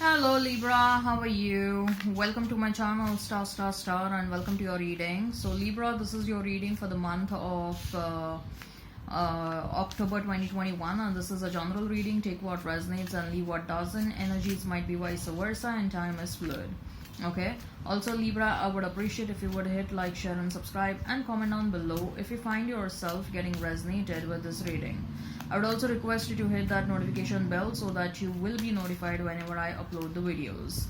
Hello Libra, how are you? Welcome to my channel Star and welcome to your reading. So Libra, this is your reading for the month of October 2021, and this is a general reading. Take what resonates and leave what doesn't. Energies might be vice versa and time is fluid. Okay, also Libra, I would appreciate if you would hit like, share and subscribe and comment down below if you find yourself getting resonated with this reading. I would also request you to hit that notification bell so that you will be notified whenever I upload the videos.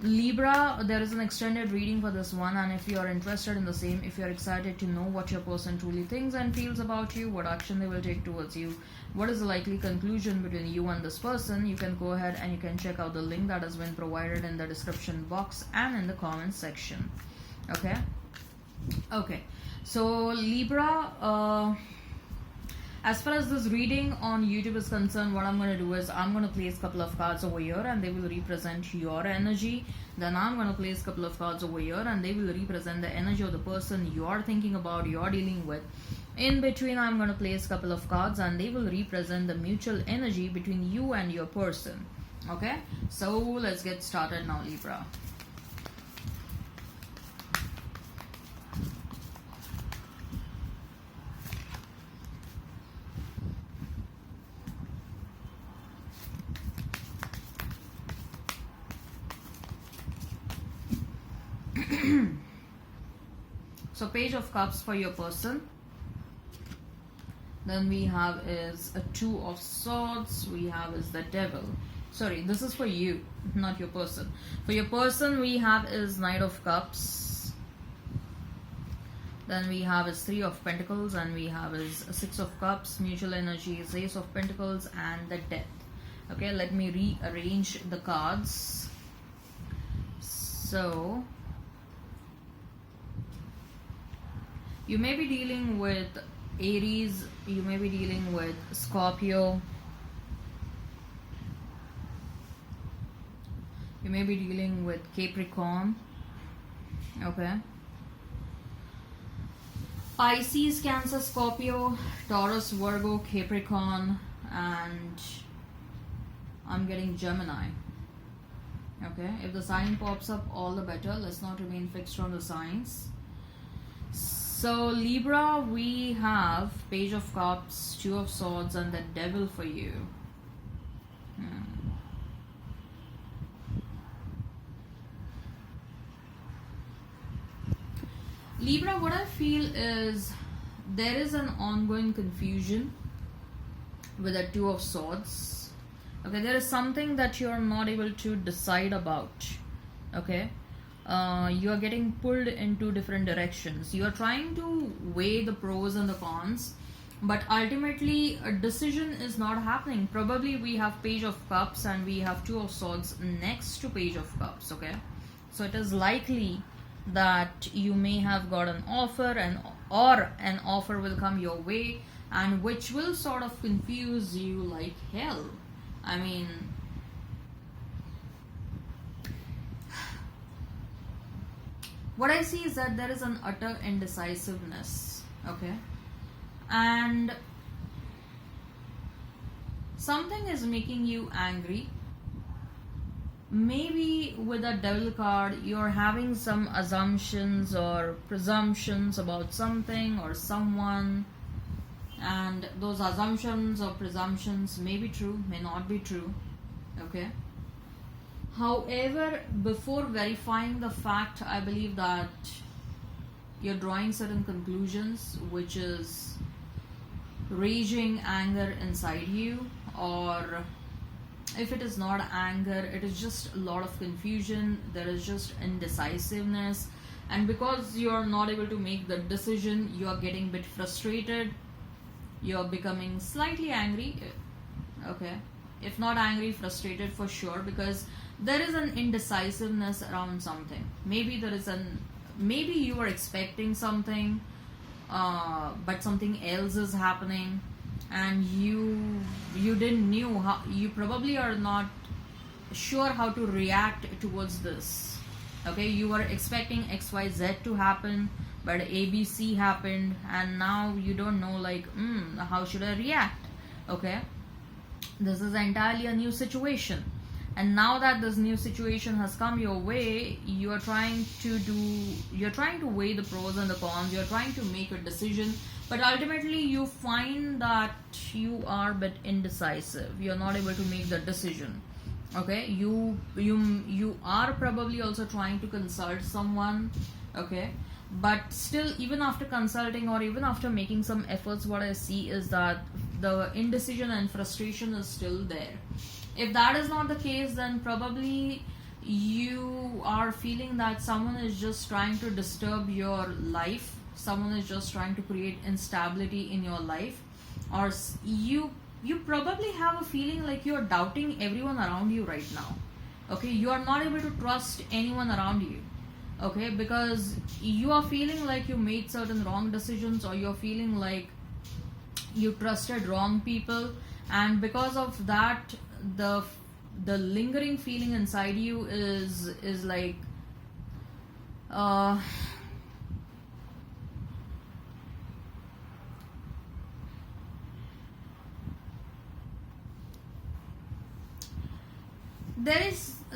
Libra, there is an extended reading for this one, and if you are interested in the same, if you are excited to know what your person truly thinks and feels about you, what action they will take towards you, what is the likely conclusion between you and this person, you can go ahead and you can check out the link that has been provided in the description box and in the comment section. Okay, so Libra, as far as this reading on YouTube is concerned, what I'm going to do is I'm going to place a couple of cards over here and they will represent your energy. Then I'm going to place a couple of cards over here and they will represent the energy of the person you're thinking about, you're dealing with. In between, I'm going to place a couple of cards and they will represent the mutual energy between you and your person. Okay, so let's get started now, Libra. So Page of Cups for your person. Then we have is a Two of Swords. We have is the Devil. Sorry, this is for you, not your person. For your person, we have is Knight of Cups. Then we have is Three of Pentacles, and we have is Six of Cups. Mutual energy is Ace of Pentacles and the Death. Okay, let me rearrange the cards. So you may be dealing with Aries, you may be dealing with Scorpio, you may be dealing with Capricorn, okay, Pisces, Cancer, Scorpio, Taurus, Virgo, Capricorn, and I'm getting Gemini. Okay, if the sign pops up, all the better. Let's not remain fixed on the signs. So Libra, we have Page of Cups, Two of Swords and the Devil for you. Libra, what I feel is there is an ongoing confusion with the Two of Swords. Okay, there is something that you are not able to decide about. Okay, you are getting pulled into different directions. You are trying to weigh the pros and the cons, but ultimately a decision is not happening. Probably we have Page of Cups and we have Two of Swords next to Page of Cups. Okay, so it is likely that you may have got an offer or an offer will come your way, and which will sort of confuse you like hell. I mean, what I see is that there is an utter indecisiveness, okay? And something is making you angry. Maybe with a Devil card, you're having some assumptions or presumptions about something or someone. And those assumptions or presumptions may be true, may not be true, okay? However, before verifying the fact, I believe that you're drawing certain conclusions, which is raging anger inside you, or if it is not anger, it is just a lot of confusion, there is just indecisiveness, and because you're not able to make the decision, you're getting a bit frustrated, you're becoming slightly angry, okay? If not angry, frustrated for sure, because there is an indecisiveness around something. Maybe you were expecting something, but something else is happening, and you didn't knew how. You probably are not sure how to react towards this. Okay, you were expecting XYZ to happen, but ABC happened, and now you don't know like how should I react. Okay, this is entirely a new situation. and now that this new situation has come your way, you're trying to weigh the pros and the cons, you're trying to make a decision, but ultimately you find that you are a bit indecisive, you're not able to make the decision. Okay, you are probably also trying to consult someone. Okay, but still, even after consulting or even after making some efforts, what I see is that the indecision and frustration is still there. If that is not the case, then probably you are feeling that someone is just trying to disturb your life, someone is just trying to create instability in your life, or you probably have a feeling like you're doubting everyone around you right now. Okay, you are not able to trust anyone around you. Okay, because you are feeling like you made certain wrong decisions, or you're feeling like you trusted wrong people, and because of that, the lingering feeling inside you is like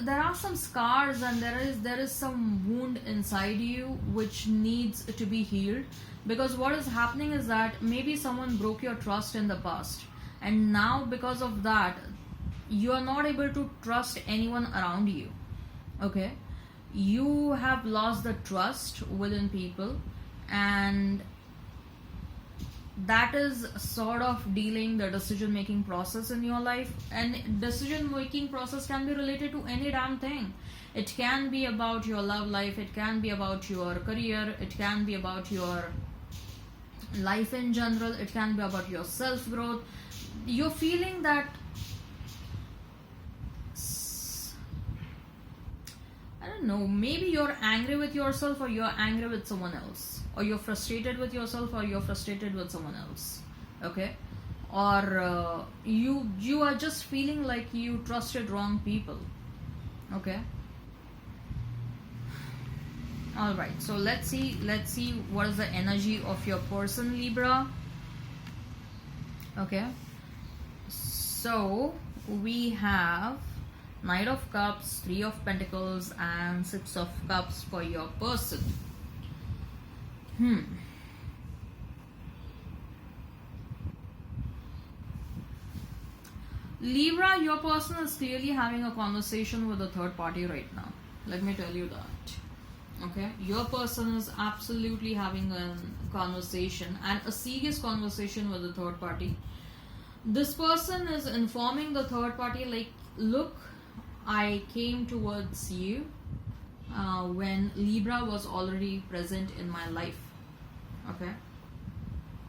there are some scars, and there is some wound inside you which needs to be healed, because what is happening is that maybe someone broke your trust in the past, and now because of that you are not able to trust anyone around you. Okay, you have lost the trust within people, and that is sort of delaying the decision making process in your life. And decision making process can be related to any damn thing. It can be about your love life, it can be about your career, it can be about your life in general, it can be about your self growth. You're feeling that I don't know, maybe you're angry with yourself, or you're angry with someone else, or you're frustrated with yourself, or you're frustrated with someone else. Okay, or you are just feeling like you trusted wrong people. Okay, all right, so let's see what is the energy of your person, Libra. Okay, so we have Knight of Cups, Three of Pentacles, and Six of Cups for your person. Libra, your person is clearly having a conversation with a third party right now. Let me tell you that. Okay, your person is absolutely having a conversation, and a serious conversation with a third party. This person is informing the third party like, look, I came towards you when Libra was already present in my life. Okay,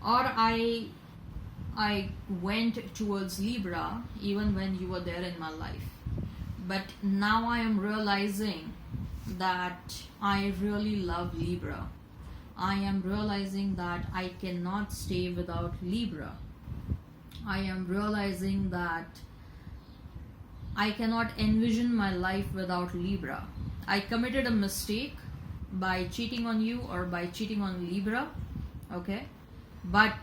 or I went towards Libra even when you were there in my life, but now I am realizing that I really love Libra. I am realizing that I cannot stay without Libra. I am realizing that I cannot envision my life without Libra. I committed a mistake by cheating on you or by cheating on Libra. Okay, but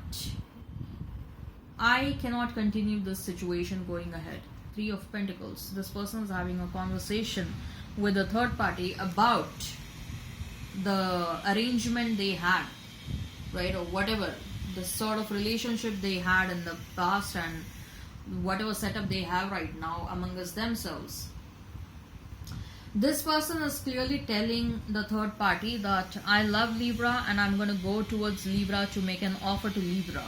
I cannot continue this situation going ahead. Three of Pentacles. This person is having a conversation with a third party about the arrangement they had, right, or whatever the sort of relationship they had in the past, and whatever setup they have right now amongst themselves. This person is clearly telling the third party that I love Libra and I'm going to go towards Libra to make an offer to Libra.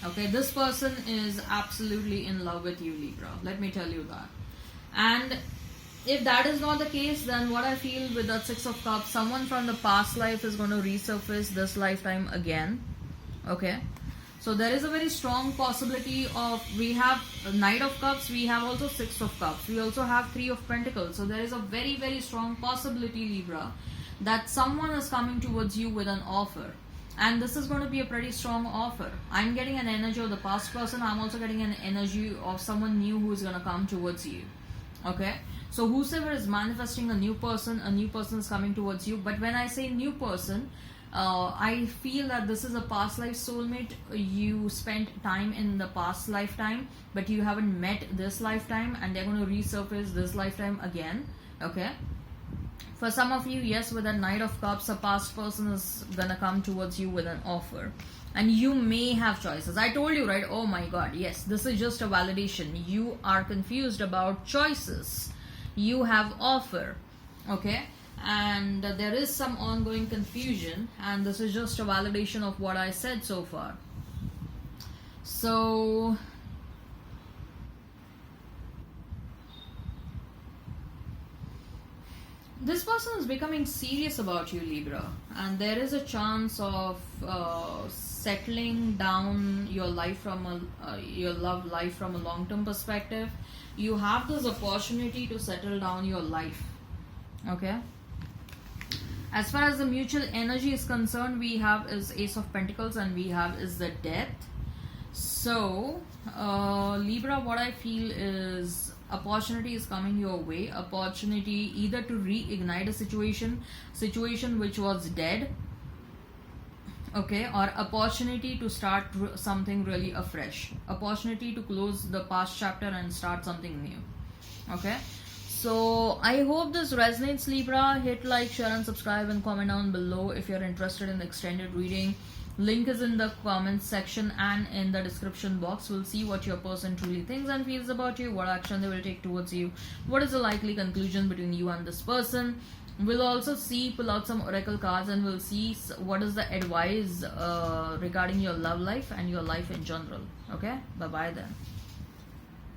Okay, this person is absolutely in love with you, Libra. Let me tell you that. And if that is not the case, then what I feel with that Six of Cups, someone from the past life is going to resurface this lifetime again. Okay, so there is a very strong possibility of, we have Knight of Cups, we have also Six of Cups, we also have Three of Pentacles. So there is a very, very strong possibility, Libra, that someone is coming towards you with an offer. And this is going to be a pretty strong offer. I'm getting an energy of the past person. I'm also getting an energy of someone new who is going to come towards you. Okay, so whosoever is manifesting a new person is coming towards you. But when I say new person, I feel that this is a past life soulmate. You spent time in the past lifetime, but you haven't met this lifetime, and they're going to resurface this lifetime again. Okay. For some of you, yes, with a Knight of Cups, a past person is gonna come towards you with an offer. And you may have choices. I told you, right? Oh my god, yes, this is just a validation. You are confused about choices. You have offer. Okay? And there is some ongoing confusion, and this is just a validation of what I said so far. So this person is becoming serious about you, Libra, and there is a chance of settling down your life from your love life from a long-term perspective. You have this opportunity to settle down your life. Okay. As far as the mutual energy is concerned, we have is Ace of Pentacles and we have is the Death. So Libra, what I feel is opportunity is coming your way. Opportunity either to reignite a situation which was dead, okay, or opportunity to start something really afresh, opportunity to close the past chapter and start something new. Okay, so I hope this resonates, Libra. Hit like, share and subscribe and comment down below if you're interested in the extended reading. Link is in the comments section and in the description box. We'll see what your person truly thinks and feels about you, what action they will take towards you, what is the likely conclusion between you and this person. We'll also pull out some oracle cards, and we'll see what is the advice regarding your love life and your life in general. Okay, bye bye then.